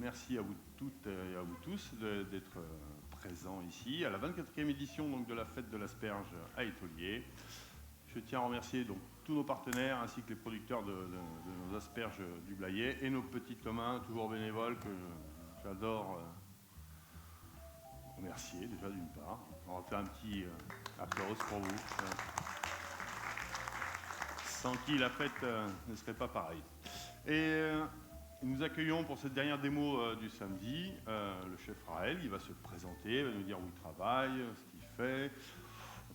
merci à vous toutes et à vous tous d'être présents ici à la 24e édition donc, de la fête de l'asperge à Étoliers. Je tiens à remercier donc, tous nos partenaires ainsi que les producteurs de nos asperges du Blayais et nos petits Thomas, toujours bénévoles, que j'adore remercier déjà d'une part. On va faire un petit applause pour vous. Sans qui la fête ne serait pas pareille. Et nous accueillons pour cette dernière démo du samedi le chef Raël. Il va se présenter, il va nous dire où il travaille, ce qu'il fait, un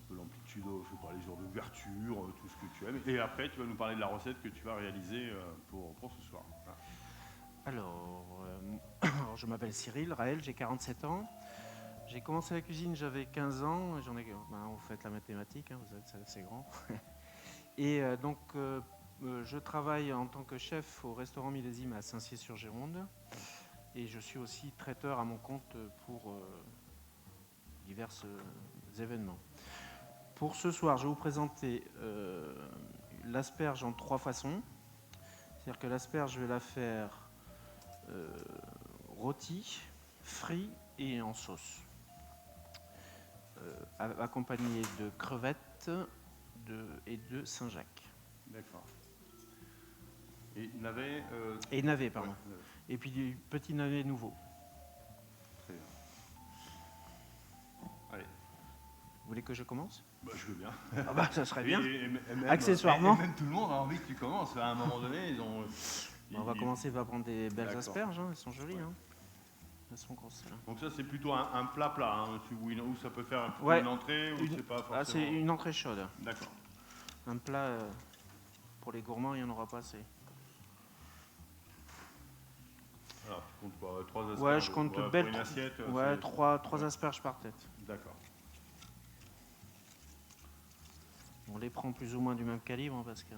peu l'amplitude, je sais pas, les jours d'ouverture, tout ce que tu aimes. Et après, tu vas nous parler de la recette que tu vas réaliser pour ce soir. Voilà. Alors, je m'appelle Cyril Raël, j'ai 47 ans. J'ai commencé la cuisine, j'avais 15 ans. Vous faites la mathématique, hein, vous êtes assez grand. Et je travaille en tant que chef au restaurant Millésime à Saint-Cyr-sur-Gironde. Et je suis aussi traiteur à mon compte pour divers événements. Pour ce soir, je vais vous présenter l'asperge en 3 façons. C'est-à-dire que l'asperge, je vais la faire rôtie, frit et en sauce. Accompagné de crevettes et de Saint-Jacques. D'accord. Et navet et navet, pardon. Ouais, navet. Et puis du petit navet nouveau. Très bien. Allez. Vous voulez que je commence? Je veux bien. Ah bah, ça serait bien. Et même, accessoirement. Et même tout le monde a envie que tu commences. À un moment donné, on va commencer par prendre des belles asperges. Hein. Elles sont jolies. Ouais. Hein. Elles sont grosses. Là. Donc ça, c'est plutôt un plat, hein, où ça peut faire une entrée ou c'est pas forcément... Ah, c'est une entrée chaude. D'accord. Un plat, pour les gourmands, il n'y en aura pas assez. Alors, tu comptes quoi, 3 asperges? Ouais, je compte pour une assiette. Ouais, 3 asperges par tête. D'accord. On les prend plus ou moins du même calibre hein, parce que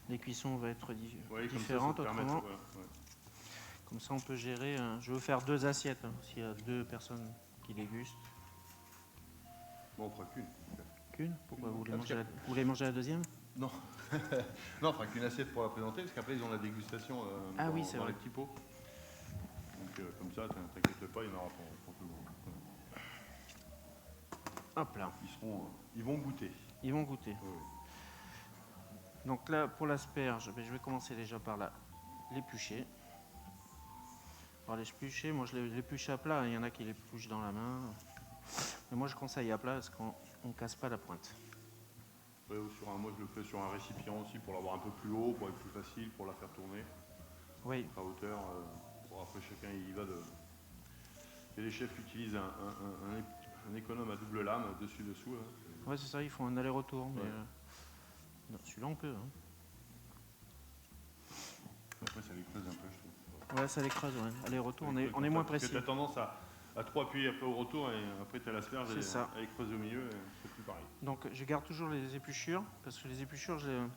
les cuissons vont être différentes comme ça, autrement. Comme ça, on peut gérer. Je veux faire 2 assiettes hein, s'il y a 2 personnes qui dégustent. Bon, on fera qu'une. Qu'une? Pourquoi vous voulez manger la deuxième? Non. Non, on fera qu'une assiette pour la présenter parce qu'après, ils ont la dégustation dans les petits pots. Donc, comme ça, t'inquiète pas, il y en aura pour tout le monde. Hop là. Ils vont goûter. Ils vont goûter. Oui. Donc là, pour l'asperge, je vais commencer déjà par l'éplucher. Alors l'éplucher, moi je l'épluche à plat, il y en a qui l'épluchent dans la main. Mais moi je conseille à plat parce qu'on ne casse pas la pointe. Ouais, moi je le fais sur un récipient aussi pour l'avoir un peu plus haut, pour être plus facile, pour la faire tourner. Oui. À hauteur. Après chacun il y va de... Et les chefs utilisent un économe à double lame, dessus-dessous. Ouais, c'est ça, ils font un aller-retour. Mais non, celui-là, on peut. Hein. Après, ça les creuse un peu, je trouve. Ouais, ça les creuse, ouais. Aller-retour, on est moins précis. Parce que tu as tendance à trop appuyer après au retour et après, tu as l'asperge elle est creuse au milieu et c'est plus pareil. Donc, je garde toujours les épluchures parce que les épluchures, j'ai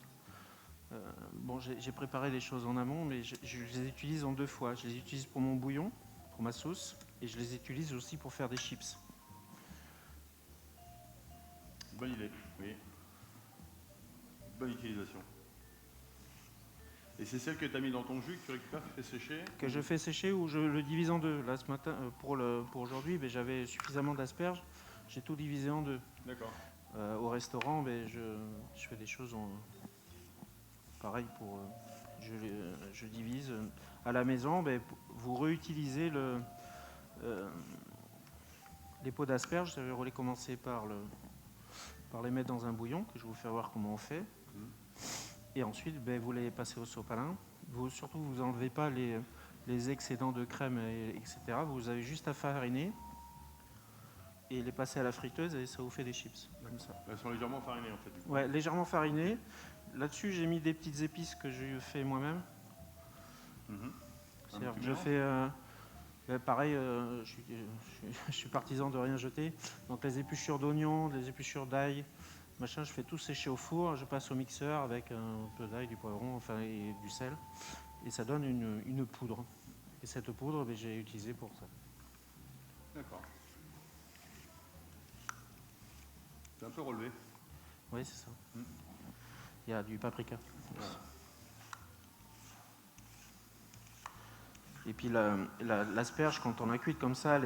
préparé les choses en amont, mais je les utilise en 2 fois. Je les utilise pour mon bouillon, pour ma sauce, et je les utilise aussi pour faire des chips. Bonne idée, oui. Bonne utilisation. Et c'est celle que tu as mis dans ton jus que tu récupères, tu fais sécher? Que je fais sécher ou je le divise en 2. Là, ce matin, pour aujourd'hui, j'avais suffisamment d'asperges. J'ai tout divisé en 2. D'accord. Au restaurant, je fais des choses pareil pour... je divise. À la maison, vous réutilisez les pots d'asperges. Je vais commencer par les mettre dans un bouillon, que je vais vous faire voir comment on fait. Et ensuite, vous les passez au sopalin. Surtout, vous n'enlevez pas les excédents de crème, etc. Vous avez juste à fariner et les passer à la friteuse et ça vous fait des chips. Comme ça. Elles sont légèrement farinées en fait. Du coup. Ouais, légèrement farinées. Là-dessus, j'ai mis des petites épices que je fais moi-même. C'est-à-dire que je fais... pareil, je suis partisan de rien jeter. Donc les épluchures d'oignons, les épluchures d'ail, je fais tout sécher au four, je passe au mixeur avec un peu d'ail, du poivron, et du sel, et ça donne une poudre. Et cette poudre, j'ai utilisé pour ça. D'accord. C'est un peu relevé. Oui, c'est ça. Il y a du paprika. Ouais. Et puis l'asperge, quand on la cuite comme ça,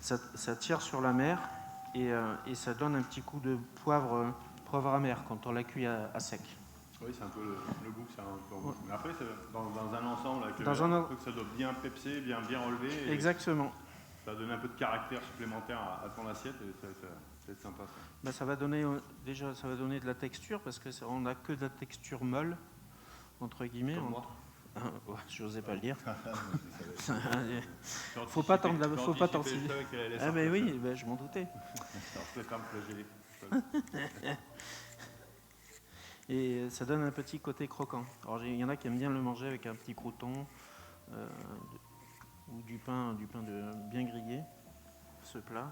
ça tire sur la mer et ça donne un petit coup de poivre amer quand on la cuit à sec. Oui, c'est un peu le goût que ça a. Ouais. Mais après, dans un ensemble, avec que ça doit bien pepser, bien relever. Exactement. Ça va donner un peu de caractère supplémentaire à ton assiette et ça va être sympa. Ça. Ben, ça va donner de la texture parce qu'on n'a que de la texture molle, entre guillemets. Comme moi. Je n'osais pas le dire. Faut pas tant Ah mais oui, ben, je m'en doutais. Et ça donne un petit côté croquant. Alors il y en a qui aiment bien le manger avec un petit crouton ou du pain bien grillé, ce plat.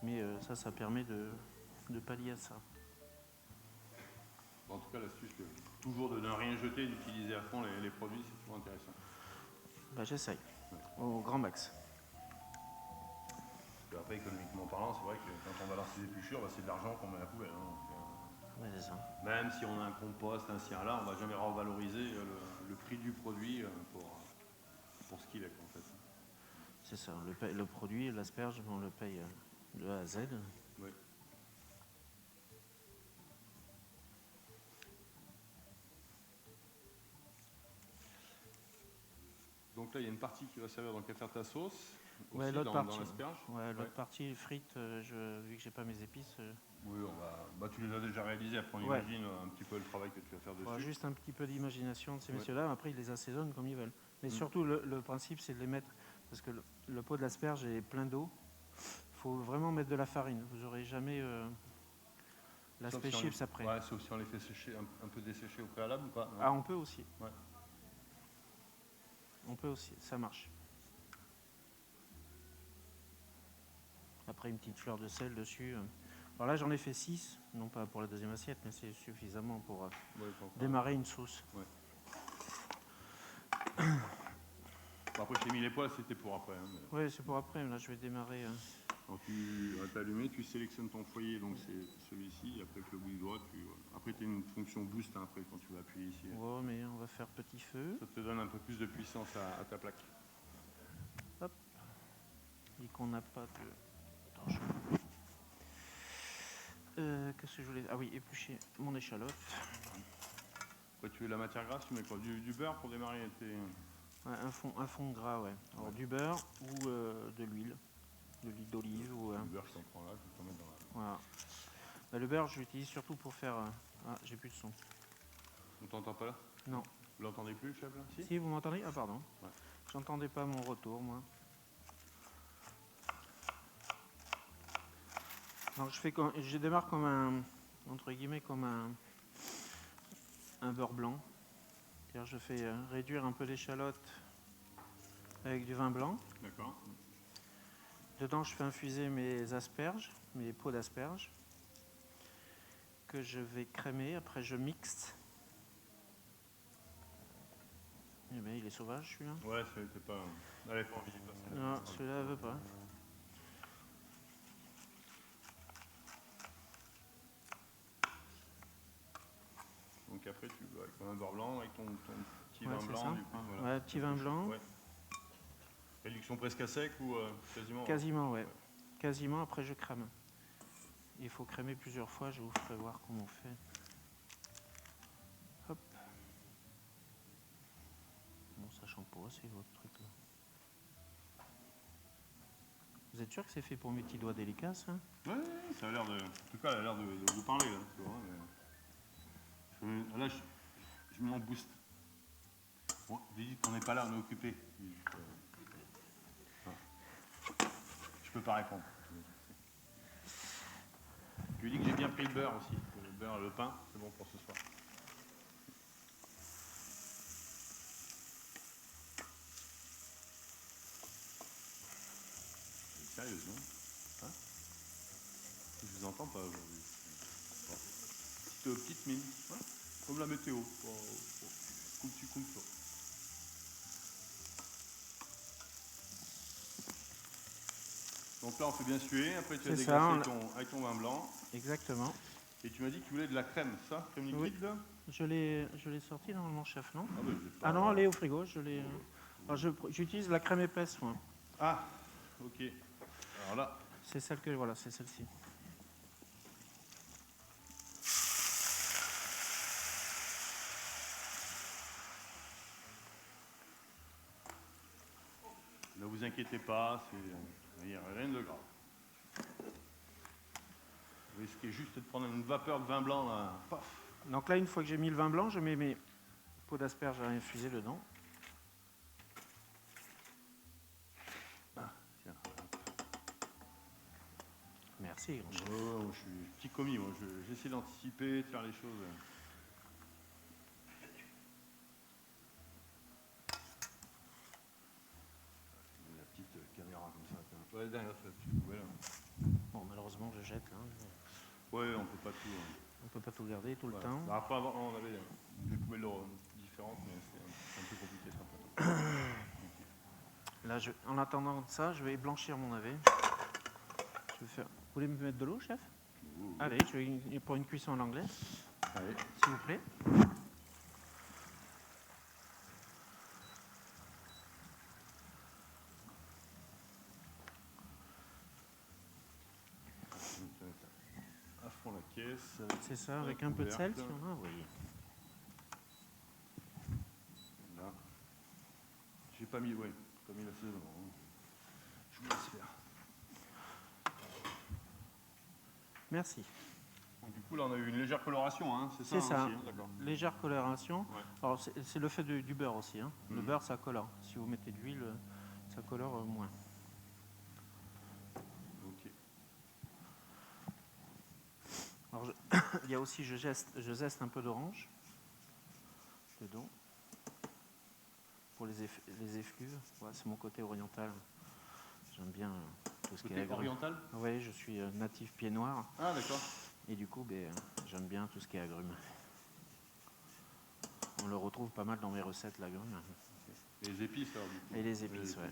Mais ça permet de pallier à ça. En tout cas, l'astuce, toujours de ne rien jeter, d'utiliser à fond les produits, c'est toujours intéressant. Bah, j'essaye, au grand max. Après, économiquement parlant, c'est vrai que quand on balance les épluchures, c'est de l'argent qu'on met à la poubelle. Ouais, c'est ça. Même si on a un compost, un ci, un là, on ne va jamais revaloriser le prix du produit pour ce qu'il est, en fait. C'est ça, le produit, l'asperge, on le paye de A à Z. Oui. Donc là, il y a une partie qui va servir donc à faire ta sauce. Ouais, l'autre partie. L'autre partie frites, vu que j'ai pas mes épices. Oui, tu les as déjà réalisées. Après, on imagine un petit peu le travail que tu vas faire dessus. Juste un petit peu d'imagination de ces messieurs-là. Après, ils les assaisonnent comme ils veulent. Mais surtout, le principe, c'est de les mettre, parce que le pot de l'asperge est plein d'eau. Il faut vraiment mettre de la farine. Vous n'aurez jamais l'aspect chips après. Ouais, sauf si on les fait sécher, un peu dessécher au préalable ou pas. Ah, on peut aussi. Ouais. On peut aussi, ça marche. Après, une petite fleur de sel dessus. Alors là, j'en ai fait 6, non pas pour la deuxième assiette, mais c'est suffisamment pour démarrer une sauce. Ouais. Après, je t'ai mis les poils, c'était pour après. Oui, c'est pour après. Là, je vais démarrer. Alors, tu vas t'allumer, tu sélectionnes ton foyer, donc c'est celui-ci. Après, avec le bout du doigt, après, tu as une fonction boost après, quand tu vas appuyer ici. Ouais, mais on va faire petit feu. Ça te donne un peu plus de puissance à ta plaque. Hop. Et qu'on n'a pas de... Attends, qu'est-ce que je voulais... Ah oui, éplucher mon échalote. Après, tu veux de la matière grasse, tu mets quoi, du beurre pour démarrer tes... Ouais, un fond gras, ouais. Alors du beurre ou de l'huile d'olive. Ou, le beurre, je t'en prends là, je vais t'en mettre dans la... Voilà. Bah, le beurre, je l'utilise surtout pour faire... Ah, j'ai plus de son. On t'entend pas là? Non. Vous l'entendez plus, le chef, là? Si, vous m'entendez? Ah, pardon. Ouais. J'entendais pas mon retour, moi. Donc je démarre comme entre guillemets, comme un beurre blanc. C'est-à-dire je fais réduire un peu l'échalote avec du vin blanc. D'accord. Dedans, je fais infuser mes asperges, mes pots d'asperges, que je vais crémer. Après, je mixe. Eh bien, il est sauvage, celui-là. Ouais, c'était pas... Allez, pas envie. Non, celui-là, elle veut pas. Donc après, tu vas avec un beurre blanc, avec ton petit vin blanc. Du coup, voilà. Ouais, petit vin blanc. Ouais. Réduction presque à sec ou quasiment? Quasiment, ouais. Quasiment, après je crème. Il faut crémer plusieurs fois, je vous ferai voir comment on fait. Hop. Bon, sachant pas, c'est votre truc là. Vous êtes sûr que c'est fait pour mes petits doigts délicats, ça? Ouais, ça a l'air de... En tout cas, elle a l'air de vous parler, là. Tu vois, mais... Là, je m'en booste. Bon, dis qu'on n'est pas là, on est occupé. Je peux pas répondre. Je lui dis que j'ai bien pris le beurre aussi. Le beurre, le pain, c'est bon pour ce soir. Sérieusement, hein? Je vous entends pas aujourd'hui. Bon. Petite mine, hein? Comme la météo. Comme tu. Donc là, on fait bien suer. Après, tu vas dégasser avec ton vin blanc. Exactement. Et tu m'as dit que tu voulais de la crème, ça? Crème liquide, là? Je l'ai sorti normalement, chef, non? Ah non, elle est au frigo. Je l'ai. Alors j'utilise la crème épaisse, moi. Ah, ok. Alors là, C'est celle que voilà, c'est celle-ci. ne vous inquiétez pas, il n'y a rien de grave. Vous risquez juste de prendre une vapeur de vin blanc, là. Paf. Donc là, une fois que j'ai mis le vin blanc, je mets mes pots d'asperges à infuser dedans. Ah, tiens. Merci, grand chef. Oh, je suis petit commis, moi. J'essaie d'anticiper, de faire les choses. La petite caméra comme ça. Ouais, derrière ça, tu pouvais, là. Bon, malheureusement, je jette. Hein. Ouais, on peut pas tout. On peut pas tout garder tout le Ouais. temps. Bah, après, avant, on avait des poubelles différentes, mais c'est un peu compliqué ça. Là, en attendant ça, je vais blanchir mon navet. Je vais faire. Vous voulez me mettre de l'eau, chef? Allez, je vais pour une cuisson à l'anglais, Allez. s'il vous plaît. À fond la caisse. C'est ça, avec un peu de sel, si on a, oui. Là. J'ai pas mis, ouais, pas mis l'assaisonnement. Je vous laisse faire. Merci. Donc, du coup, là, on a eu une légère coloration, hein, c'est ça? C'est ça, aussi, hein, d'accord. légère coloration. Ouais. Alors, c'est le fait du beurre aussi. Hein. Le beurre, ça colore. Si vous mettez de l'huile, ça colore moins. Ok. Alors, il y a aussi, je zeste un peu d'orange dedans pour les effluves. Voilà, c'est mon côté oriental. J'aime bien tout ce qui est agrumes. Oriental? Oui, je suis natif pied noir. Ah, d'accord. Et du coup, j'aime bien tout ce qui est agrumes. On le retrouve pas mal dans mes recettes, l'agrumes. Et les épices, alors, du coup. Et les épices, ouais.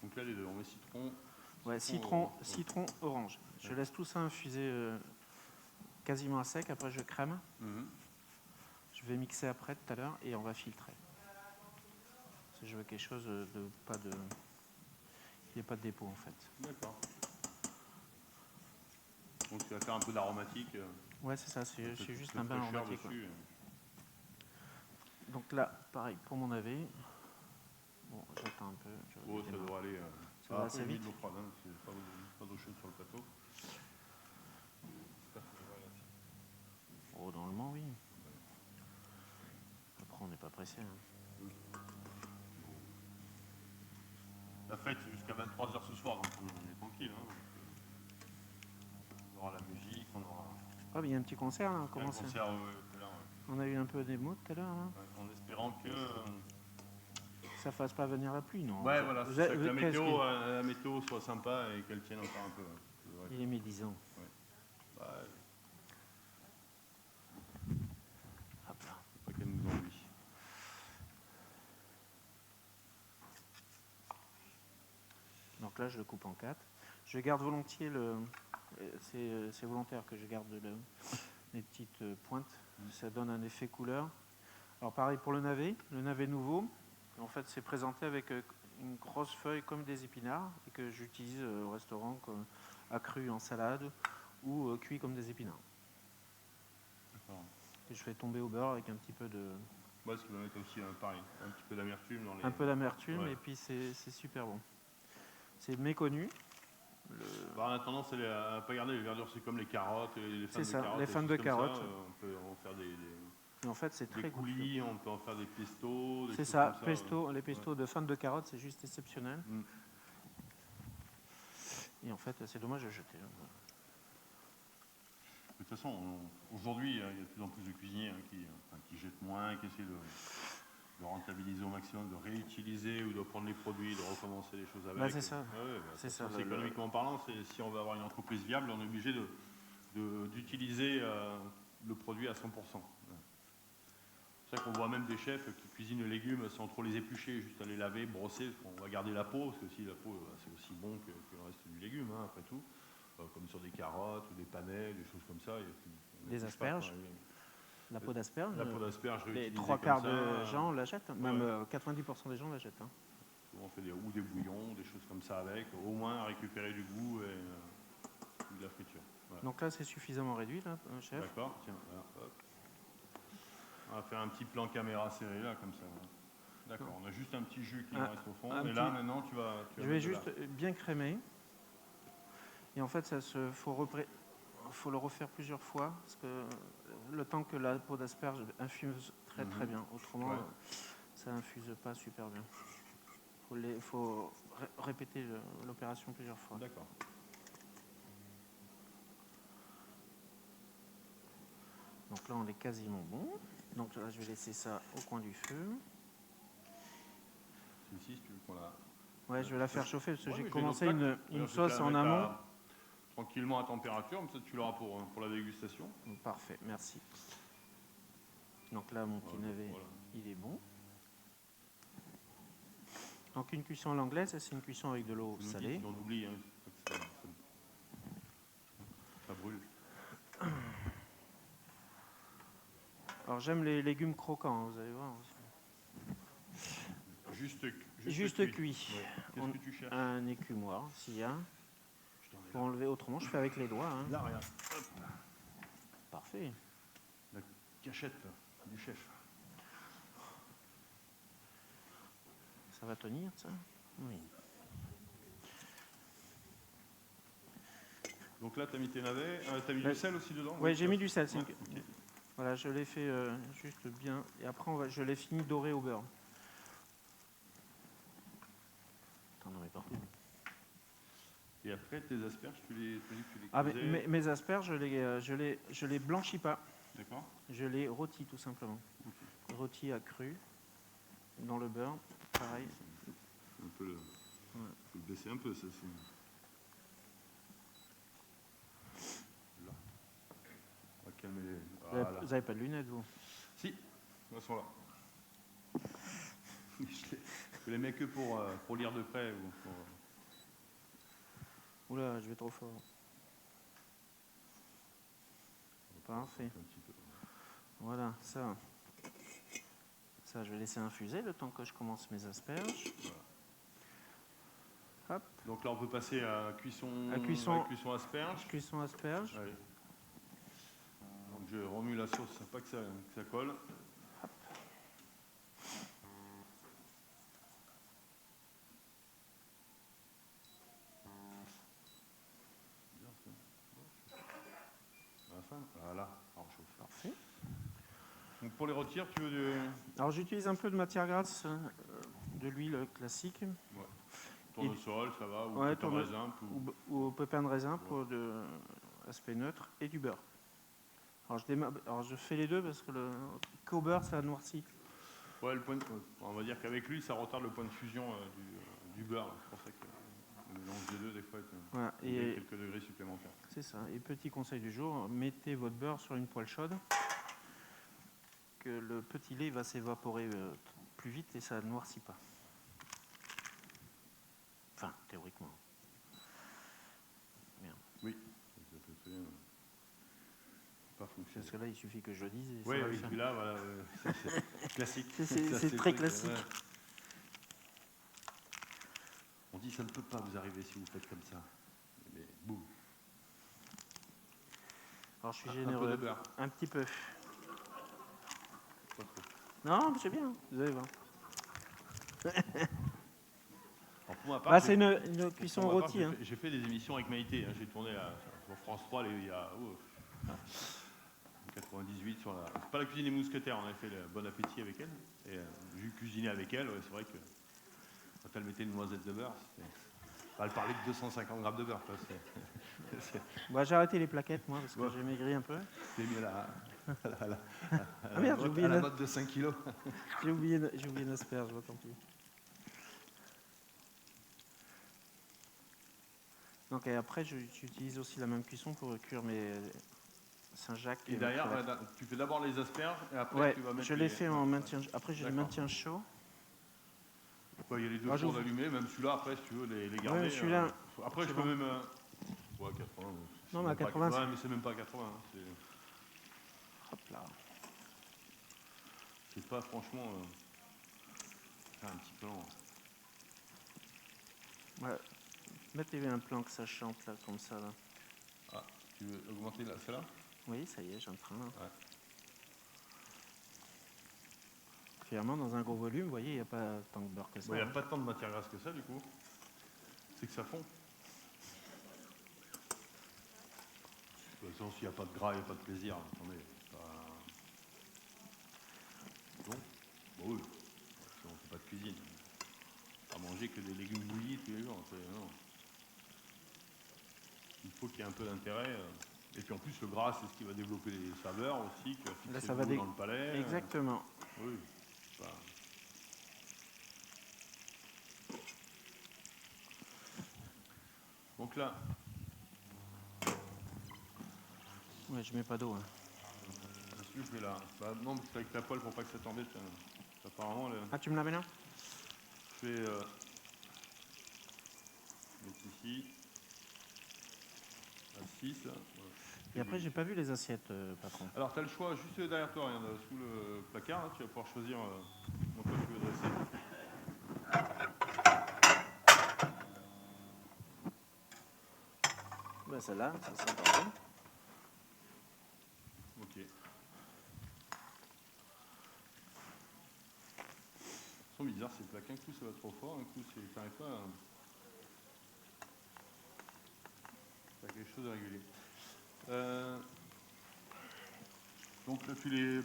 Donc là, les deux, on met citron. Ouais, citron, orange. Je laisse tout ça infuser quasiment à sec. Après, je crème. Je vais mixer après tout à l'heure et on va filtrer. Parce que je veux quelque chose de pas de, qu'il n'y ait pas de dépôt en fait. D'accord. Donc tu vas faire un peu d'aromatique. Ouais, c'est ça. C'est juste un bain aromatique. Dessus, ouais. Donc là, pareil pour mon navet. Bon, j'attends un peu. Oh, ça devrait aller. Ça va assez vite. De l'eau froide, hein, c'est pas d'eau chaude sur le plateau. Oh, normalement, oui. Après, on n'est pas pressé. Hein. La fête, c'est jusqu'à 23h ce soir, donc on est tranquille. Hein. On aura la musique, on aura. Ah, mais il y a un petit concert là. Un concert tout à l'heure. On a eu un peu d'émotion tout à l'heure. Hein. Ouais, en espérant que. Ça fasse pas venir la pluie, non? Ouais, voilà, c'est ça, que la météo soit sympa et qu'elle tienne encore un peu. Hein. Il est midi 10 ans. Ouais. Bah, Hop là. faut pas qu'elle nous ennuie. Donc là, je le coupe en 4. Je garde volontiers c'est volontaire que je garde les petites pointes. Ça donne un effet couleur. Alors pareil pour le navet nouveau. En fait, c'est présenté avec une grosse feuille comme des épinards et que j'utilise au restaurant comme accru en salade ou cuit comme des épinards. D'accord. Et je fais tomber au beurre avec un petit peu de... Moi, ce qui va mettre aussi, pareil, un petit peu d'amertume dans les... Un peu d'amertume, ouais. Et puis c'est super bon. C'est méconnu. Bah, on a tendance à pas garder les verdures, c'est comme les carottes, les fans de carottes. Les fans de carottes. Ça, on peut en faire des Et en fait, c'est très coulis, on peut en faire des pestos. C'est ça, les pestos de fans de carottes, c'est juste exceptionnel. Et en fait, c'est dommage à jeter. De toute façon, aujourd'hui, il y a de plus en plus de cuisiniers qui jettent moins, qui essaient de rentabiliser au maximum, de réutiliser ou de prendre les produits, de recommencer les choses avec. Bah, c'est ça. C'est ça. Économiquement parlant, si on veut avoir une entreprise viable, on est obligé d'utiliser le produit à 100%. C'est ça qu'on voit même des chefs qui cuisinent les légumes sans trop les éplucher, juste à les laver, brosser. On va garder la peau, parce que si la peau, c'est aussi bon que le reste du légume, hein, après tout. comme sur des carottes ou des panais, des choses comme ça. Des asperges. La peau d'asperge. La peau d'asperge Les réutilisée 3/4 comme ça, des gens l'achètent, même 90% des gens l'achètent. Hein. Souvent on fait ou des bouillons, des choses comme ça avec, au moins à récupérer du goût et de la friture. Voilà. Donc là, c'est suffisamment réduit, là, chef. D'accord. Tiens, voilà, hop. On va faire un petit plan caméra serré là, comme ça. D'accord. On a juste un petit jus qui reste au fond. Et là, maintenant, tu vas. Je vais juste bien crémer. Et en fait, faut le refaire plusieurs fois, parce que le temps que la peau d'asperge infuse très très bien. Autrement, ça infuse pas super bien. Faut répéter l'opération plusieurs fois. D'accord. Donc là, on est quasiment bon. Donc là, je vais laisser ça au coin du feu. C'est ici, si tu veux qu'on la... Ouais, je vais la faire chauffer, parce que j'ai commencé une sauce en amont. Tranquillement à température, comme ça tu l'auras pour la dégustation. Parfait, merci. Donc là, mon petit navet, il est bon. Donc une cuisson à l'anglaise, c'est une cuisson avec de l'eau salée. On oublie, hein, ça brûle. Alors j'aime les légumes croquants, vous allez voir. Juste cuit. Ouais. Qu'est-ce que tu cherches? Un écumoire, s'il y a. Pour enlever autrement, je fais avec les doigts. Hein. Là, regarde. Hop. Parfait. La cachette du chef. Ça va tenir, ça? Oui. Donc là, tu as mis tes navets. Tu as mis du sel aussi dedans? Oui, j'ai mis du sel. Okay. Voilà, je l'ai fait juste bien. Et après, je l'ai fini doré au beurre. T'en mets partout. Et après, tes asperges, tu les mes asperges, je les blanchis pas. D'accord. Je les rôtis tout simplement. Okay. Rôtis à cru dans le beurre, pareil. On peut le baisser un peu, ça. Là. On va calmer les... Voilà. Vous n'avez pas de lunettes, vous? Si, elles sont là. Je les mets que pour lire de près. Oula, je vais trop fort. Parfait. Voilà, ça. Ça, je vais laisser infuser le temps que je commence mes asperges. Voilà. Hop. Donc là, on peut passer à cuisson asperge. Cuisson asperge. Allez. Donc je remue la sauce, pas que ça colle. Hop. Voilà, alors chauffe. Parfait. Donc pour les rôtir, tu veux de... Alors j'utilise un peu de matière grasse, de l'huile classique. Ouais. Tournesol, ça va, ou ouais, pépin de raisin. Ou pépin de raisin pour de aspect neutre, et du beurre. Alors je fais les deux parce que qu'au beurre, ça noircit. Ouais, on va dire qu'avec lui, ça retarde le point de fusion du beurre. C'est pour ça que le mélange des deux, des fois, il y a quelques degrés supplémentaires. C'est ça. Et petit conseil du jour, mettez votre beurre sur une poêle chaude, que le petit lait va s'évaporer plus vite et ça ne noircit pas. Enfin, théoriquement. Merde. Oui, ça peut très bien pas fonctionner. Parce que là, il suffit que je le dise. Oui, et puis là, voilà, c'est classique. C'est très classique. Ouais. On dit ça ne peut pas vous arriver si vous faites comme ça. Mais boum. Alors je suis généreux. Un peu de beurre. Un petit peu. Pas trop. Non, c'est bien, vous allez voir. Alors pour ma part, c'est une cuisson rôtie. J'ai fait des émissions avec Maïté. J'ai tourné sur France 3 il y a... en 98 sur la... C'est pas la cuisine des mousquetaires, on avait fait le Bon Appétit avec elle. Et j'ai cuisiné avec elle, c'est vrai que quand elle mettait une noisette de beurre, elle parlait de 250 grammes de beurre. J'ai arrêté les plaquettes, moi, parce que j'ai maigri un peu. J'ai mis à j'ai la mode de 5 kilos. J'ai oublié une asperge, tant pis. Donc, et après, j'utilise aussi la même cuisson pour cuire mes Saint-Jacques. Et derrière, tu fais d'abord les asperges et après tu vas mettre... je les fais en maintien... Après, je les maintiens chaud. Il y a les deux fours allumés, même celui-là, après, si tu veux les garder. Ouais, celui-là... après, je peux même... quoi, 80. Non, mais à même pas 80, ouais, mais c'est même pas 80. Hein, hop là. c'est pas franchement. C'est un petit plan. Ouais. Mettez un plan que ça chante là, comme ça là. Ah, tu veux augmenter celle-là? Oui, ça y est, j'ai un train là. Ouais. Clairement, dans un gros volume, vous voyez, il n'y a pas tant de beurre que ça. Il n'y a pas tant de matière grasse que ça, du coup. C'est que ça fond. De toute façon, s'il n'y a pas de gras, il n'y a pas de plaisir. Attendez, bon, bon oui. On ne fait pas de cuisine. Pas manger que des légumes bouillis tous les jours. Non. Il faut qu'il y ait un peu d'intérêt. Et puis en plus, le gras, c'est ce qui va développer les saveurs aussi, qui va fixer là, ça le va goût dans le palais. Exactement. Oui. Bah. Donc là. Ouais, je mets pas d'eau. Hein. Qu'est-ce que je fais là? Bah, non, c'est avec ta poêle pour pas que ça t'embête. Apparemment. Ah, tu me la mets là? Je vais mettre ici. À 6. Voilà. Et après, j'ai pas vu les assiettes, patron. Alors, tu as le choix juste derrière toi, regarde, sous le placard. Là, tu vas pouvoir choisir dans quoi tu veux dresser. Bah, celle-là, ça c'est important. Ok. Ils sont bizarres ces plaques. Un coup, ça va trop fort. Un coup, c'est t'arrives pas à faire quelque chose de régulier. Donc là,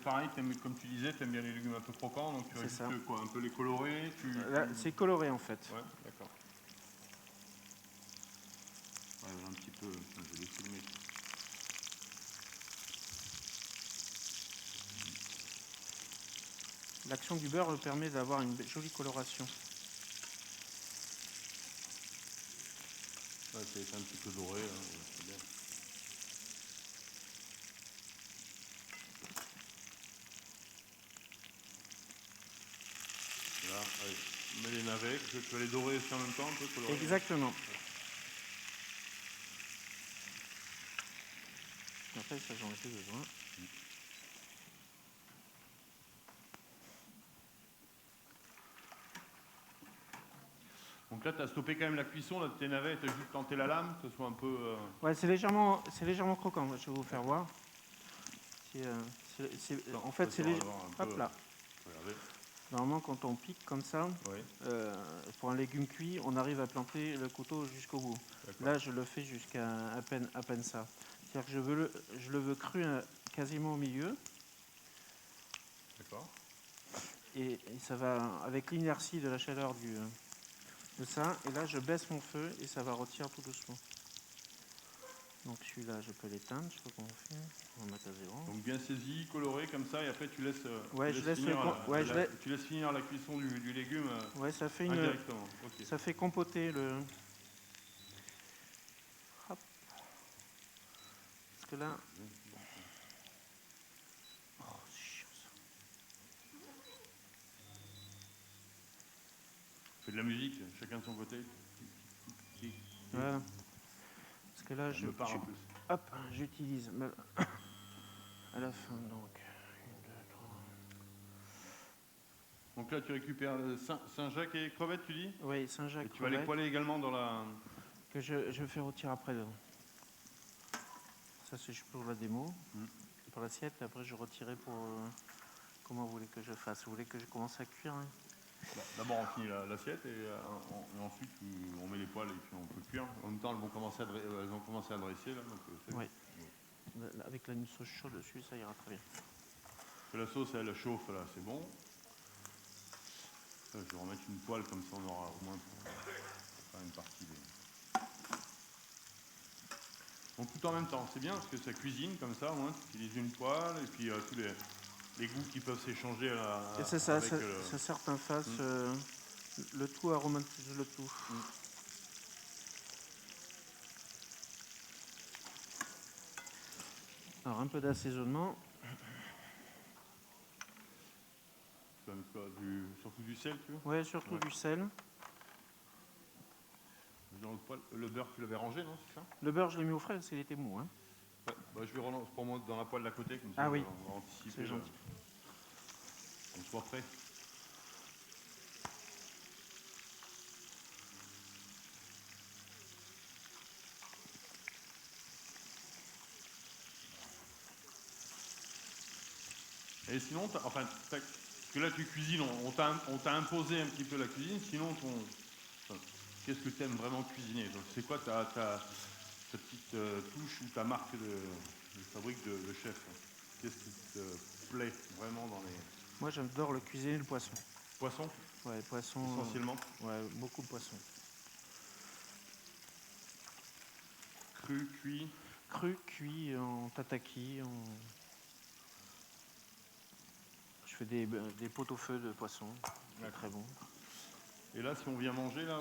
pareil, comme tu disais, tu aimes bien les légumes un peu croquants, donc tu vas juste quoi, un peu les colorer. Là, c'est coloré en fait. Ouais, d'accord. Ouais, un petit peu, je vais les filmer. L'action du beurre permet d'avoir une jolie coloration. Ouais, c'est un petit peu doré, hein, c'est bien. Là, allez, on met les navets, tu vas les dorer aussi en même temps, un peu colorés. Exactement. Ouais. Après, ça, j'en ai plus besoin. Donc là, tu as stoppé quand même la cuisson là, de tes navets, tu as juste tenté la lame, que ce soit un peu... Ouais, c'est légèrement croquant, je vais vous faire voir. En fait, c'est légèrement... Hop là. Regardez. Normalement, quand on pique comme ça, oui. Pour un légume cuit, on arrive à planter le couteau jusqu'au bout. Là, je le fais jusqu'à à peine ça. C'est-à-dire que je le veux cru quasiment au milieu. D'accord. Et ça va, avec l'inertie de la chaleur de ça, et là, je baisse mon feu et ça va rôtir tout doucement. Donc celui-là, je peux l'éteindre, je sais pas comment on fait. On va mettre à 0. Donc bien saisi, coloré comme ça, et après tu laisses, tu laisses finir la cuisson du légume ça fait indirectement. Okay. Ça fait compoter le... Hop. Parce que là... Oh, c'est chiant ça. On fait de la musique, chacun de son côté. Voilà. Parce que là, hop, j'utilise à la fin, donc. 1, 2, 3. Donc là, tu récupères Saint-Jacques et crevettes, tu dis? Oui, Saint-Jacques. Et tu vas les poêler également dans la... Que je fais rôtir après. Ça, c'est pour la démo. Pour l'assiette, après, je retirerai pour... comment vous voulez que je fasse? Vous voulez que je commence à cuire hein? D'abord, on finit l'assiette et ensuite, on met les poêles et puis on peut cuire. En même temps, elles ont commencé à dresser. Là, donc, oui. Avec la sauce chaude dessus, ça ira très bien. La sauce, elle chauffe, là, c'est bon. Là, je vais remettre une poêle, comme ça on aura au moins faire une partie des... Donc tout en même temps, c'est bien parce que ça cuisine comme ça, au moins tu utilises une poêle et puis tous les goûts qui peuvent s'échanger. Et c'est ça, ça certains fassent le tout aromatise le tout. Alors un peu d'assaisonnement. Tu vas mettre quoi, surtout du sel, tu veux? Ouais, surtout du sel. dans le poêle. Le beurre, tu l'avais rangé, non? C'est ça? Le beurre, je l'ai mis au frais parce qu'il était mou. Hein. Ouais, bah, je vais relancer pour moi dans la poêle d'à côté, comme ça Ah oui, on va anticiper. c'est gentil. On soit prêt. Et sinon, parce que là tu cuisines, on t'a imposé un petit peu la cuisine, sinon qu'est-ce que tu aimes vraiment cuisiner? C'est quoi ta petite touche ou ta marque de fabrique de chef? Qu'est-ce qui te plaît vraiment dans les... Moi, j'adore le cuisiner le poisson. Poisson? Ouais, poisson. Essentiellement? Ouais, beaucoup de poisson. Cru, cuit? Cru, cuit, en tataki. Je fais des pot-au-feu de poisson. C'est très bon. Et là, si on vient manger, là,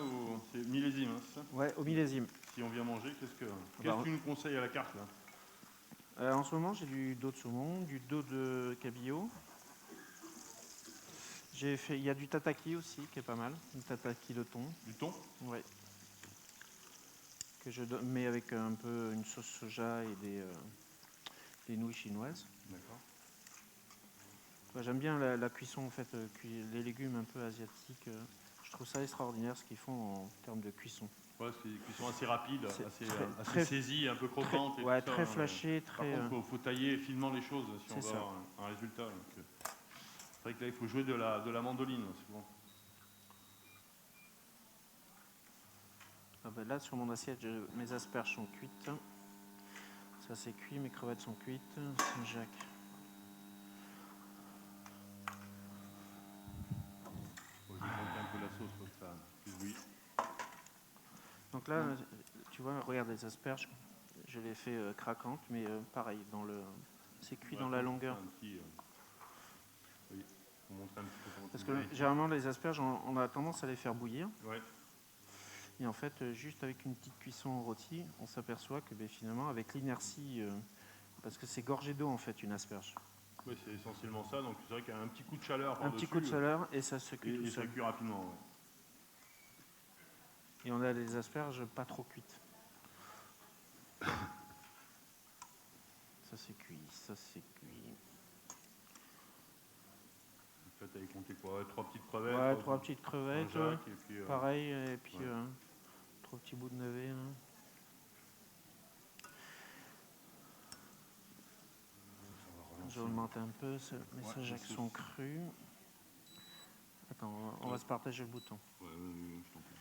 c'est millésime, hein, c'est ça? Ouais, au millésime. Si on vient manger, qu'est-ce que tu nous conseilles à la carte, là? En ce moment, j'ai du dos de saumon, du dos de cabillaud. Il y a du tataki aussi, qui est pas mal. Du tataki de thon. Du thon? Ouais. Que je mets avec un peu une sauce soja et des nouilles chinoises. D'accord. Ouais, j'aime bien la cuisson, en fait, les légumes un peu asiatiques. Je trouve ça extraordinaire ce qu'ils font en termes de cuisson. Ouais, c'est des cuissons assez rapides, très saisies, un peu croquantes. Ouais, et tout très ça, flashées. Par contre, il faut tailler finement les choses si on veut ça. avoir un résultat. C'est vrai que là, il faut jouer de la mandoline, souvent. Ah ben là, sur mon assiette, mes asperges sont cuites. Ça, c'est cuit. Mes crevettes sont cuites. Saint-Jacques. Je vais monter un peu la sauce pour que ça puisse bouillir. Donc là, tu vois, regarde les asperges. Je les fais craquantes, mais pareil, c'est cuit dans la longueur. Oui, faut montrer un petit peu comment. Parce que généralement, les asperges, on a tendance à les faire bouillir. Ouais. Et en fait, juste avec une petite cuisson au rôti, on s'aperçoit que finalement, avec l'inertie, parce que c'est gorgé d'eau en fait, une asperge. Oui, c'est essentiellement ça. Donc c'est vrai qu'il y a un petit coup de chaleur par-dessus. Un petit coup de chaleur et ça se cuit tout seul. Ça cuit rapidement. Ouais. Et on a des asperges pas trop cuites. Ça c'est cuit, ça c'est cuit. En fait, tu avais compté quoi? 3 petites crevettes? Ouais, 3 petites crevettes. Et puis, pareil, et puis 3 petits bouts de navet. Hein. Je augmente un peu, mes Saint-Jacques sont crus. Attends, on va se partager le bouton. Ouais, je t'en prie.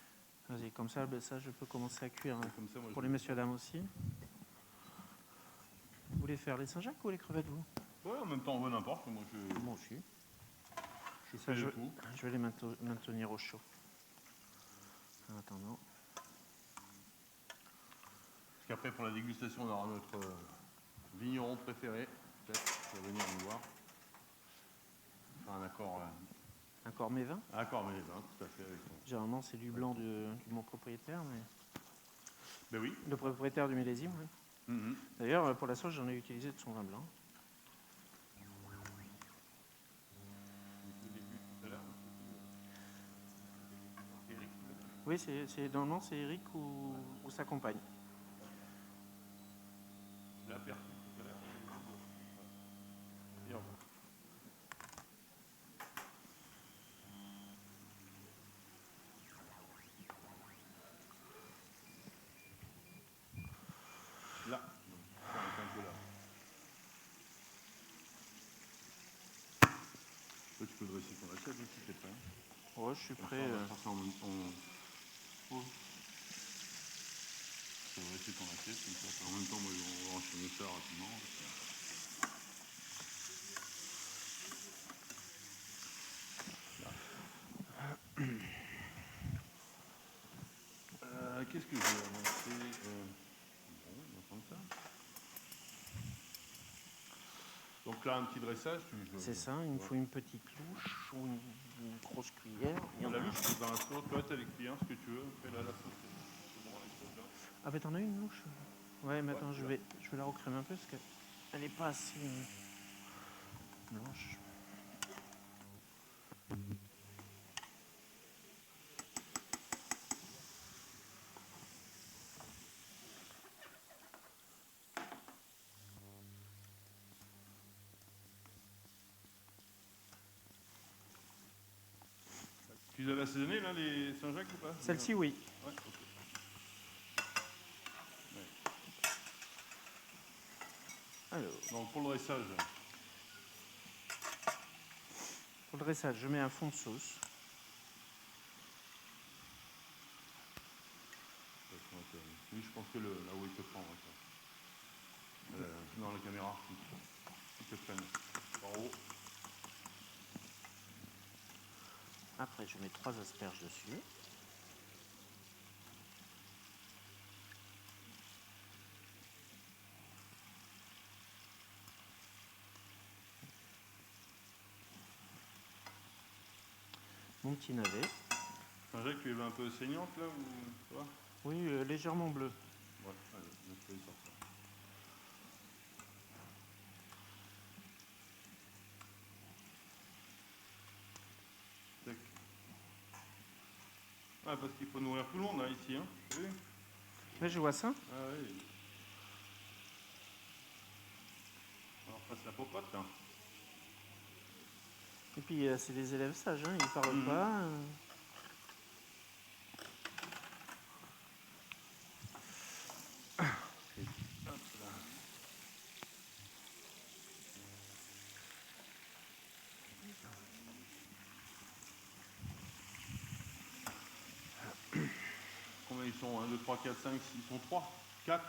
Vas-y, comme ça, je peux commencer à cuire. Hein. Comme ça, moi, pour les messieurs dames aussi. Vous voulez faire les Saint-Jacques ou les crevettes, vous? Ouais, en même temps, on veut n'importe. Moi, aussi. Je fais le tout. Je vais les maintenir au chaud. En attendant. Parce qu'après, pour la dégustation, on aura notre vigneron préféré. Peut-être qui va venir nous voir. Enfin, un accord. Un cormet vin? Un cormet vin, tout à fait. Généralement, c'est du blanc de mon propriétaire. Mais... Ben oui. Le propriétaire du millésime, oui. Mm-hmm. D'ailleurs, pour la sauce, j'en ai utilisé de son vin blanc. Oui, dans le nom, c'est Eric ou sa compagne. La perte. Et au revoir. Là. On est un peu là. Toi, tu peux dresser ton assiette aussi, t'es prêt? Ouais, je suis prêt. On va faire ça en même temps. Tu peux dresser ton assiette, comme ça. En même temps, moi, on va enchaîner ça rapidement. Qu'est-ce que je vais avancer bon, on va prendre ça. Donc là, un petit dressage. C'est ça, il me faut une petite louche ou une grosse cuillère. La louche, c'est dans la sauce. Toi, t'as les cuillères, ce que tu veux. Fais la sauce. C'est bon, ah, ben t'en as une louche? Ouais, mais attends, je vais la recrémer un peu parce qu'elle n'est pas assez blanche. Tu les avais assaisonnés, là, les Saint-Jacques ou pas? Celle-ci, oui. Ouais, ok. Alors, Donc, pour le dressage, pour le dressage, je mets un fond de sauce. oui, je pense que là où il te prend, dans la caméra, il te prenne. En haut. Après, je mets 3 asperges dessus. Mon petit navet. Saint-Jacques, tu es un peu saignante là ou ça va? Oui, légèrement bleu. Ouais, allez, laisse pas y sortir. Tac. Ah, parce qu'il faut nourrir tout le monde là, ici, hein. T'as vu? Mais je vois ça. Ah oui. Alors, passe la popote là. Et puis, c'est des élèves sages, hein, ils ne parlent Mhm. pas. Hop là. Combien ils sont? 1, 2, 3, 4, 5, 6, ils sont 3, 4.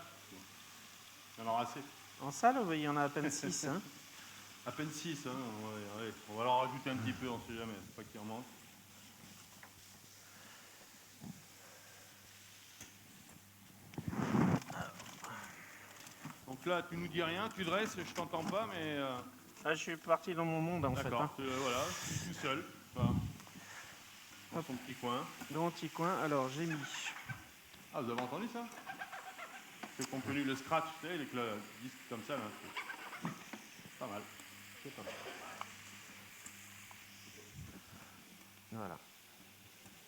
Il y en aura assez. En salle, il y en a à peine 6. Hein. À peine 6, hein. Ouais. On va leur rajouter un petit peu, on sait jamais. Faut pas qu'il en manque. Donc là, tu nous dis rien, tu dresses, je t'entends pas, mais. Ah, je suis parti dans mon monde en fait. D'accord, Hein. voilà, tout seul. Voilà. Dans son petit coin. Dans mon petit coin, alors j'ai mis. Ah, vous avez entendu ça? C'est qu'on connu le scratch, tu sais, avec le disque comme ça, là. C'est pas mal. C'est pas mal. Voilà.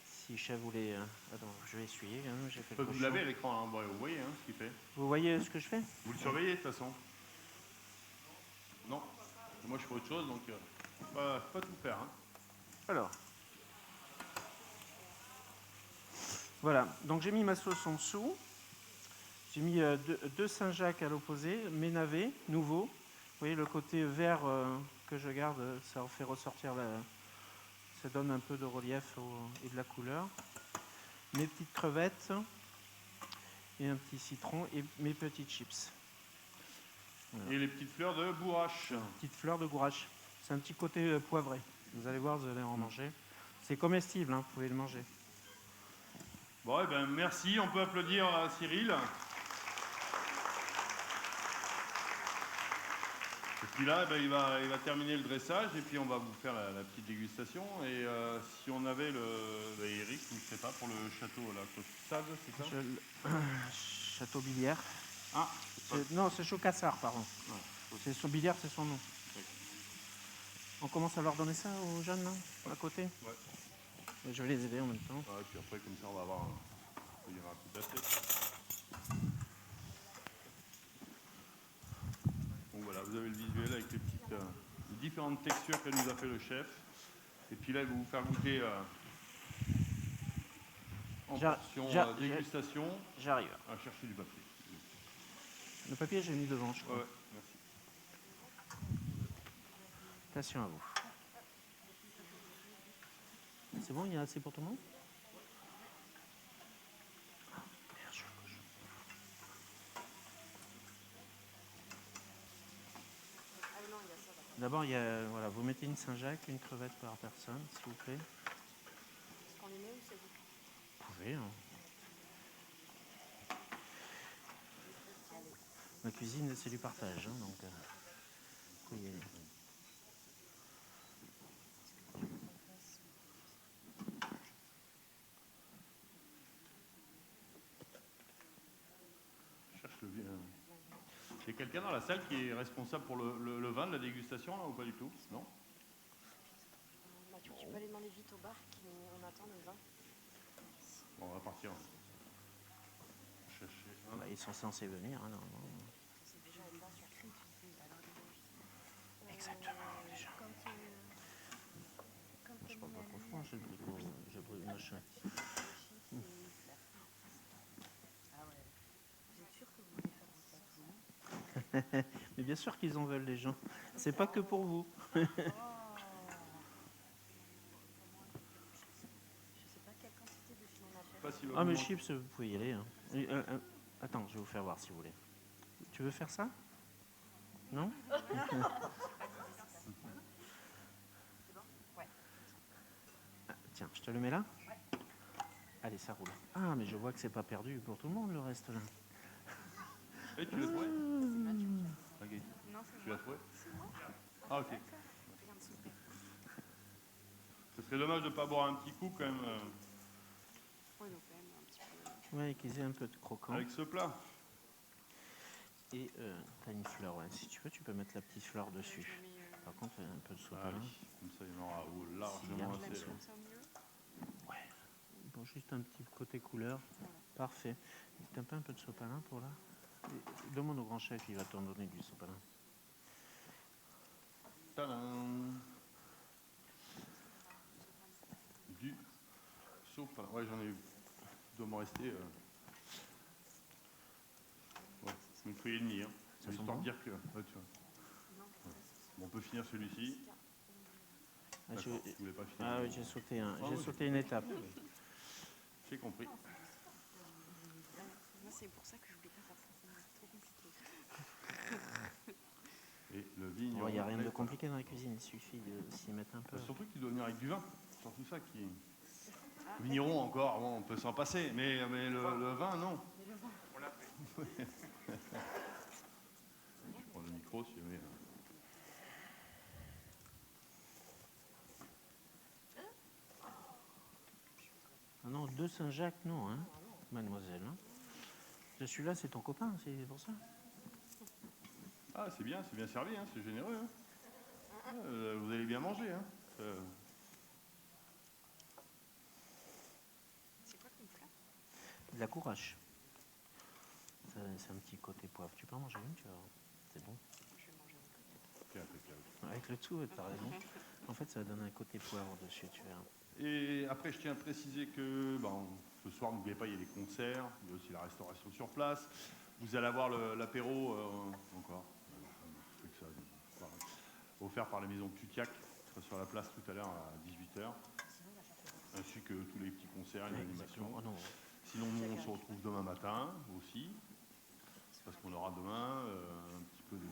Si chef voulait. Attends, je vais essuyer. Hein, j'ai fait Vous le l'avez à l'écran, hein. Bon, vous voyez hein, ce qu'il fait. Vous voyez ce que je fais? Vous le surveillez de toute façon. Non. Moi, je fais autre chose, donc pas tout faire. Hein. Alors. Voilà. Donc j'ai mis ma sauce en dessous. J'ai mis deux Saint-Jacques à l'opposé, mes navets, nouveaux. Vous voyez le côté vert que je garde, ça en fait ressortir ça donne un peu de relief et de la couleur. Mes petites crevettes et un petit citron et mes petites chips. Voilà. Et les petites fleurs de bourrache. Petites fleurs de bourrache. C'est un petit côté poivré. Vous allez voir, vous allez en manger. C'est comestible, hein, vous pouvez le manger. Bon, eh ben merci. On peut applaudir Cyril. Et puis là, ben, il va terminer le dressage et puis on va vous faire la petite dégustation. Et si on avait Eric, je ne sais pas, pour le château, là, Caussade, c'est ça? Château Billière. Ah, non, c'est Chaucassard, pardon. Ouais. C'est son Billière, c'est son nom. Okay. On commence à leur donner ça aux jeunes, là, à côté? Ouais. Je vais les aider en même temps. Ouais, et puis après, comme ça, on va avoir il y aura un peu d'assiette. Donc voilà, vous avez le visuel avec les différentes textures que nous a fait le chef. Et puis là, il va vous faire goûter en portion dégustation. J'arrive. À chercher du papier. Le papier, j'ai mis devant, je crois. Ouais, merci. Attention à vous. C'est bon, il y a assez pour tout le monde? D'abord, voilà, vous mettez une Saint-Jacques, une crevette par personne, s'il vous plaît. Est-ce qu'on les met ou c'est vous? Vous pouvez. Hein. Ma cuisine, c'est du partage, hein, donc faut y aller. Il y a quelqu'un dans la salle qui est responsable pour le vin de la dégustation, là, ou pas du tout? Non? Mathieu, tu peux aller demander vite au bar, on attend le vin. Bon, on va partir. Chercher un. Bah, ils sont censés venir, hein, normalement. C'est déjà une base sur Crete. Exactement, déjà. Quand je parle pas trop franc, je Mais bien sûr qu'ils en veulent, les gens. C'est pas que pour vous. Je sais pas quelle quantité de films on a fait. Pas si Ah, mais vous chips, vous pouvez y aller. Hein. Attends, je vais vous faire voir si vous voulez. Tu veux faire ça? Non? Ouais. Ah, tiens, je te le mets là? Allez, ça roule. Ah, mais je vois que c'est pas perdu pour tout le monde, le reste, là. Eh, tu l'as trouvé T'inquiète. Non, c'est Tu l'as moi. trouvé C'est moi. Ah, ok. D'accord. Je viens de s'ouvrir. Ce serait dommage de ne pas boire un petit coup quand même Oui, donc quand même un petit peu. Ouais, qu'ils aient un peu de croquant. avec ce plat. Et t'as une fleur, ouais. Si tu veux, tu peux mettre la petite fleur Je dessus. me mets, Par contre, un peu de Ah sopalin. oui, comme ça il y en aura largement S'il y a- je la mets assez. comme ça au milieu. Ouais. Bon, juste un petit côté couleur. Parfait. T'as pas un peu de sopalin pour là? Demande au grand chef, il va t'en donner du sopalin. Tadam. Du sopalin. Ouais, j'en ai eu. Il doit m'en rester. Ouais, une feuille et demie. Hein. Ça sent Histoire bon de dire que. Ouais, tu vois. Ouais. Bon, on peut finir celui-ci. Ah, D'accord, tu voulais pas finir. Ah oui, j'ai sauté, Ah oui. sauté une étape. J'ai compris. Moi, c'est pour ça que je voulais pas faire ça. C'est trop compliqué. Et le vigneron. Il n'y a rien de est compliqué dans la cuisine, il suffit de s'y mettre un peu. là. Surtout que tu dois venir avec du vin. Surtout ça qui. Le vigneron encore, bon, on peut s'en passer, mais le vin, non. On l'a fait. Je prends le micro si jamais. Ah non, deux Saint-Jacques, non, hein, mademoiselle. Hein. Celui-là, c'est ton copain, c'est pour ça. Ah, c'est bien servi, hein, c'est généreux. Hein. Vous allez bien manger. Hein. C'est quoi comme fleur? De la courage. C'est un petit côté poivre. Tu peux en manger une, tu vois. C'est bon. Je vais manger un peu. C'est impeccable. Avec le tout, t'as raison. En fait, ça va donner un côté poivre dessus, tu verras. Et après, je tiens à préciser que ce soir, n'oubliez pas, il y a les concerts, il y a aussi la restauration sur place. Vous allez avoir l'apéro encore, offert par la maison Cutiac, qui sera sur la place tout à l'heure à 18h, ainsi que tous les petits concerts et les animations. Oh non. Sinon, nous, on se retrouve demain matin aussi, parce qu'on aura demain un petit peu de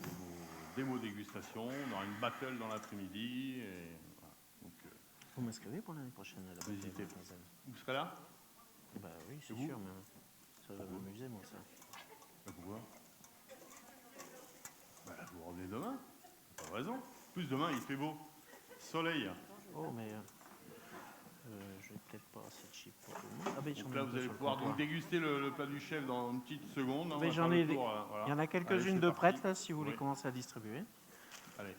démo dégustation, on aura une battle dans l'après-midi, et voilà. Donc, Vous m'inscrivez pour l'année prochaine à la bataille, n'hésitez pas. mademoiselle? vous serez là? Bah oui, c'est Et vous? sûr, mais ça va m'amuser, moi, ça. Pourquoi? Vous revenez demain, pas de raison. En plus, demain, il fait beau. Soleil. Oh, mais je vais peut-être pas assez cheap pour tout le monde. Ah, ben, j'en Donc ai là, un vous peu allez sur le pouvoir comptoir. donc déguster le plat du chef dans une petite seconde. Hein, on Mais va j'en faire ai le des- tour, voilà. Il y en a Allez, quelques-unes c'est de parti. prêtes, là, si vous voulez Oui. commencer à distribuer. Allez.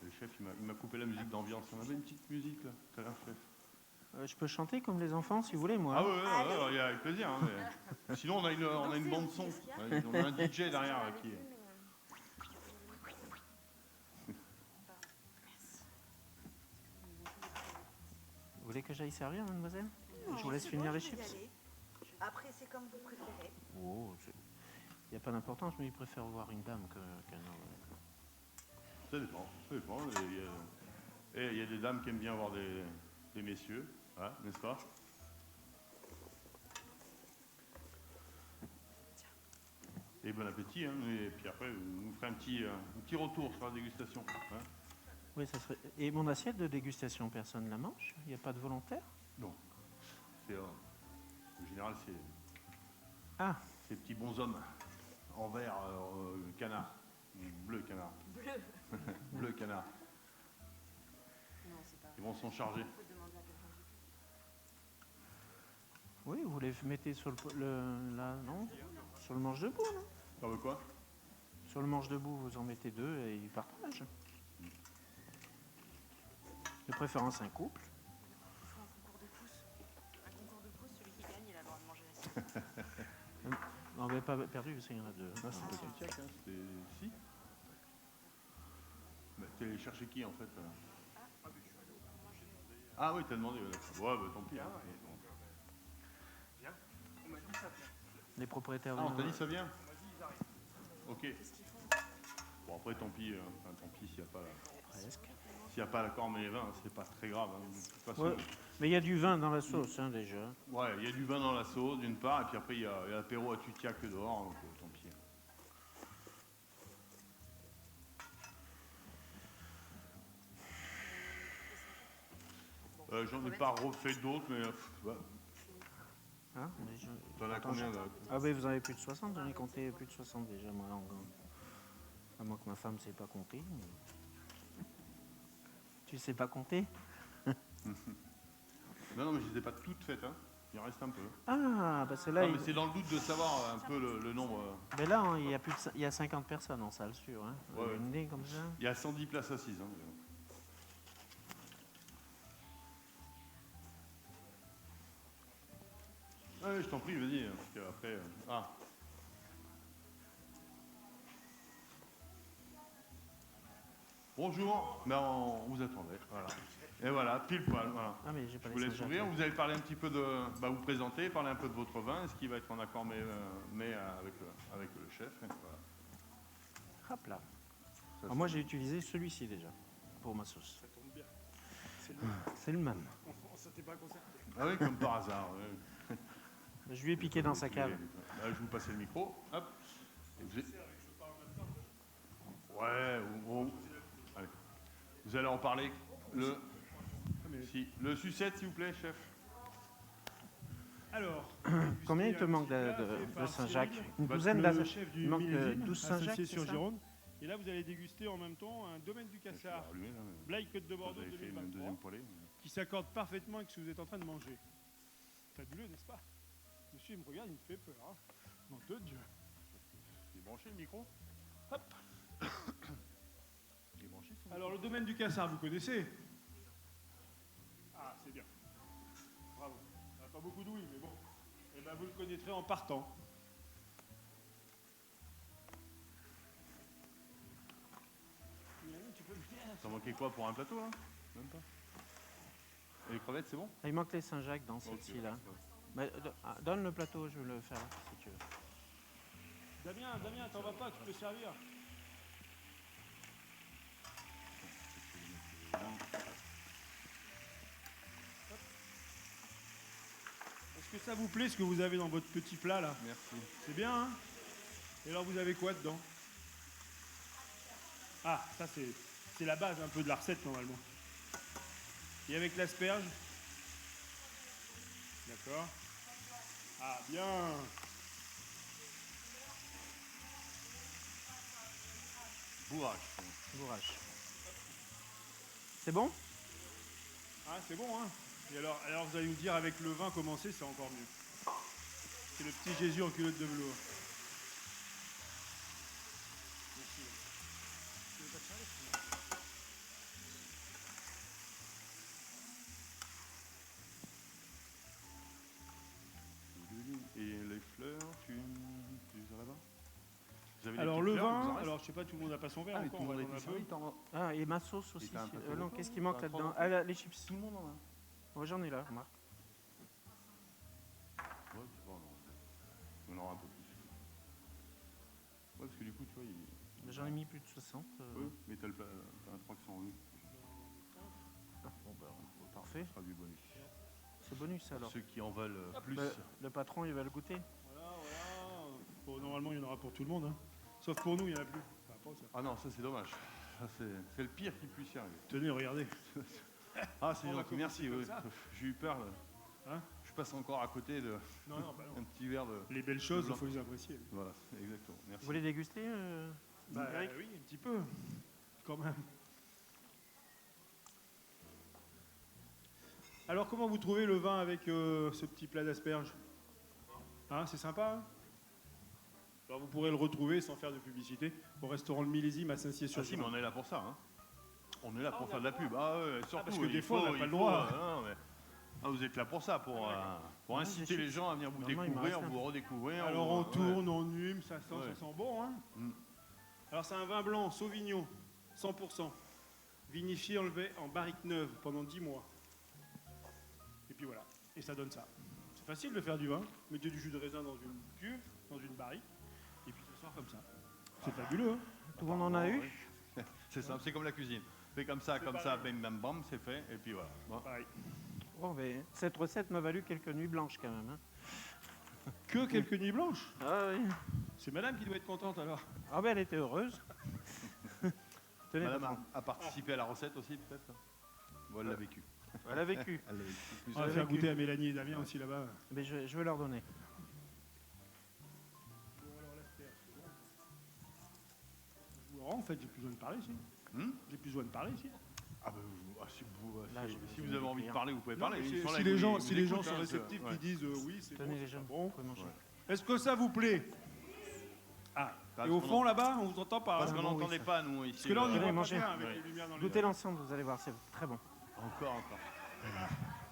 Le chef, il m'a coupé la musique d'ambiance. On avait une petite musique là, tout à l'heure, chef. Je peux chanter comme les enfants, si vous voulez, moi. Ah ouais, il y a avec plaisir. Hein, mais... Sinon, on a une bande son. On a un DJ derrière là, qui est. Vous voulez que j'aille servir, mademoiselle? Non, Je vous laisse c'est finir bon, les je vais y chips. aller. Après, c'est comme vous préférez. Oh, il n'y a pas d'importance, mais il préfère voir une dame qu'un homme. Ça dépend. Il y a des dames qui aiment bien voir des messieurs, hein, n'est-ce pas? Et bon appétit, hein, et puis après, vous nous ferez un petit retour sur la dégustation. Hein. Oui, ça serait... Et mon assiette de dégustation, personne ne la mange? Il n'y a pas de volontaire? Non. En général, c'est Ah, ces petits bonshommes en vert canard. Bleu canard. Bleu. Bleu canard. Non, c'est pas. Ils vont s'en charger. On peut demander à quelqu'un. oui, vous les mettez sur là, non? Sur le manche debout, non? Ça veut quoi? Sur le manche debout, vous en mettez deux et ils partagent. De préférence un couple. Il faut un concours de pouces. Un concours de pouces, celui qui gagne, il a le droit de manger la On n'avait pas perdu, parce qu'il y en a deux. Non, c'est pas Cutiac, hein, c'était... Si. T'es allé chercher qui en fait Ah oui, t'as demandé. Ouais, d'accord. Ouais, bah tant pis. Hein. Les propriétaires Ah, on t'a viennent. dit ça vient Ok. Bon, après, tant pis, tant pis s'il n'y a pas Presque. s'il y a pas l'accord, mais les vins, c'est pas très grave. Hein. De toute façon, Ouais. Mais il y a du vin dans la sauce, hein, déjà. ouais, il y a du vin dans la sauce, d'une part, et puis après, il y a l'apéro à Tutiac dehors, donc tant pis. J'en ai pas refait d'autres, mais bah, Hein, mais t'en as combien là Ah oui, vous en avez plus de 60, j'en ai compté plus de 60 déjà, moi. À moins que ma femme ne sait pas compter. Mais... Tu sais pas compter? Non, mais je les ai pas toutes faites, hein. Il en reste un peu. Ah, bah c'est là. Non, mais c'est dans le doute de savoir un peu le nombre. Mais là, hein, il y a 50 personnes en salle sûre. Hein. Ouais, ouais. Une idée comme ça. Il y a 110 places assises. Hein. Ouais, je t'en prie, vas-y, parce qu'après... Ah. Bonjour, ben, on vous attendait, voilà. Et voilà, pile poil, voilà. Ah, mais j'ai pas Je vous les laisse Saint-Jacques, ouvrir, là. vous allez parler un petit peu de... Bah, vous présenter, parler un peu de votre vin, est-ce qu'il va être en accord mais avec le chef, et voilà. Hop là. Ça, Alors, moi, j'ai utilisé celui-ci déjà, pour ma sauce. Ça tombe bien. C'est le même. On s'était pas concerté. Ah oui, comme par hasard. Ouais. Je lui ai piqué dans sa cave. Là, je vous passe le micro, hop. Et vous... Ouais, allez. Vous allez en parler. Le sucette, s'il vous plaît, chef. Alors, Combien il te manque de Saint-Jacques? Une douzaine le chef du Il manque millésime, 12 Saint-Jacques, associé c'est sur ça? Gironde. Et là, vous allez déguster en même temps un domaine du Je vais Cassard, allumer, là, mais Blaye Côte de vous Bordeaux avez fait une 2023, deuxième poêlée. qui s'accorde parfaitement avec ce que vous êtes en train de manger. Fabuleux, n'est-ce pas? Monsieur, il me regarde, il me fait peur. Hein. Nom de Dieu. Il est branché le micro? Hop. Il est branché son Alors, le domaine du Cassard, vous connaissez? Ah, c'est bien. Bravo. On n'a pas beaucoup d'ouïe, mais bon. Eh ben, vous le connaîtrez en partant. Tu peux me dire? Ça manquait quoi pour un plateau, là? Même pas. Et les crevettes, c'est bon? Ah, il manque les Saint-Jacques dans celle-ci, là. Mais, donne le plateau, je vais le faire, si tu veux. Damien, t'en vas pas, tu peux servir. Est-ce que ça vous plaît ce que vous avez dans votre petit plat là? Merci. C'est bien, hein? Et alors vous avez quoi dedans? Ah, ça c'est la base un peu de la recette normalement. Et avec l'asperge? D'accord. Ah, bien. Bourrage. Bourrage. C'est bon? Ah, c'est bon, hein? Et alors vous allez nous dire avec le vin comment c'est encore mieux. C'est le petit Jésus en culotte de velours. Merci. Tu veux pas te servir? Et les fleurs, tu les as là-bas? Vous avez des Alors petites le fleurs, vous en vin, reste? alors je sais pas, tout le monde n'a pas son verre Ah, mais encore, tout le on va monde a attendre été un peu. servi, Ah, et ma sauce aussi. t'as un plateau Non, d'autre, qu'est-ce qui ou manque pas? là-dedans? Trois Ah, les chips. Tout le monde en a. Ouais, j'en ai là, remarque. Ouais, c'est bon, on en aura un peu plus. Ouais, parce que du coup, tu vois, J'en ai mis plus de 60. Oui, mais t'as un 3 qui sont revenus. Ah, bon, bah, parfait. Ce sera du bonus. C'est bonus alors. Ceux qui en veulent plus. Le patron, il va le goûter. Voilà. Bon, normalement, il y en aura pour tout le monde, hein. Sauf pour nous, il n'y en a plus. Enfin, pas ça. Ah non, ça c'est dommage. Ça, c'est le pire qui puisse y arriver. Tenez, regardez. Ah, c'est On va gentil, merci. commencer Oui. comme ça. J'ai eu peur. Là. Hein? Je passe encore à côté de Non, bah non. un petit verre de. Les belles choses, blanc. il faut les apprécier. Voilà, exactement. Merci. Vous voulez déguster Bah Eric oui, un petit peu. Quand même. Alors, comment vous trouvez le vin avec ce petit plat d'asperges? Hein, c'est sympa, hein? Alors, vous pourrez le retrouver sans faire de publicité au restaurant Le Millésime à Ah si, mais Saint-Cyr-sur-Gironde. on est là pour ça. Hein. On est là pour faire de la pub. Ah ouais, surtout. parce que des il fois, on faut- n'a pas il le faut, droit. non, mais- Ah, vous êtes là pour ça, pour Non, inciter j'ai les gens à venir vous Normalement, il m'en découvrir, reste un. vous redécouvrir. Alors ou- on ouais. tourne, on hume, Ouais. ça sent bon, hein? Mm. Alors c'est un vin blanc, Sauvignon, 100%. vinifié, enlevé en barrique neuve pendant 10 mois. Et puis voilà, et ça donne ça. C'est facile de faire du vin. Mettez du jus de raisin dans une cuve, dans une barrique, et puis ça sort comme ça. C'est fabuleux, hein. Tout le monde en a eu? Oui. C'est simple, c'est comme la cuisine. Fait comme ça, bam, bam, bam, c'est fait, et puis voilà. Bon. Pareil. Bon, mais cette recette m'a valu quelques nuits blanches quand même. Hein. Que quelques nuits blanches. Ah oui. C'est madame qui doit être contente alors. Ah ben elle était heureuse. Tenez, Madame patron. a participé à la recette aussi, peut-être. Bon, elle l'a vécu. Elle a vécu. Elle l'a vécu. Plus On va elle. faire goûter à Mélanie et Damien aussi là-bas. Mais je vais leur donner. Laurent, en fait, j'ai plus besoin de parler ici. J'ai plus besoin de parler ici. Ah bah, si Là, j'ai si besoin vous avez de envie de clients. parler, vous pouvez Non, parler. mais Ils sont là, si ils les vous- gens, ils si les gens écoutent, sont hein, réceptifs, ouais. qui disent oui, c'est bon, Tenez les c'est jeunes, pas bon. vous pouvez manger. Est-ce que ça vous plaît? Ah. Parce Et au qu'on fond là-bas, on vous entend pas. Parce hein. qu'on bon, oui, n'entendait ça. pas, nous, ici. Parce que là, on n'y Allez, voit pas mangez. bien avec Ouais. les lumières dans les Goûtez yeux. l'ensemble, vous allez voir, c'est très bon. Encore.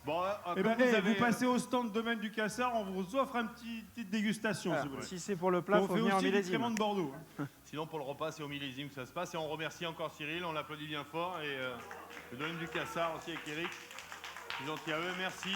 Bon, Eh comme ben, avez- vous passez au stand Domaine du Cassard, on vous offre une petite dégustation, Ah, si vous voulez. si c'est pour le plat, On faut fait venir en aussi du millésime. crément de Bordeaux. hein. Sinon, pour le repas, c'est au millésime que ça se passe. Et on remercie encore Cyril, on l'applaudit bien fort. Et le domaine du Cassard aussi avec Eric. C'est gentil à eux, merci.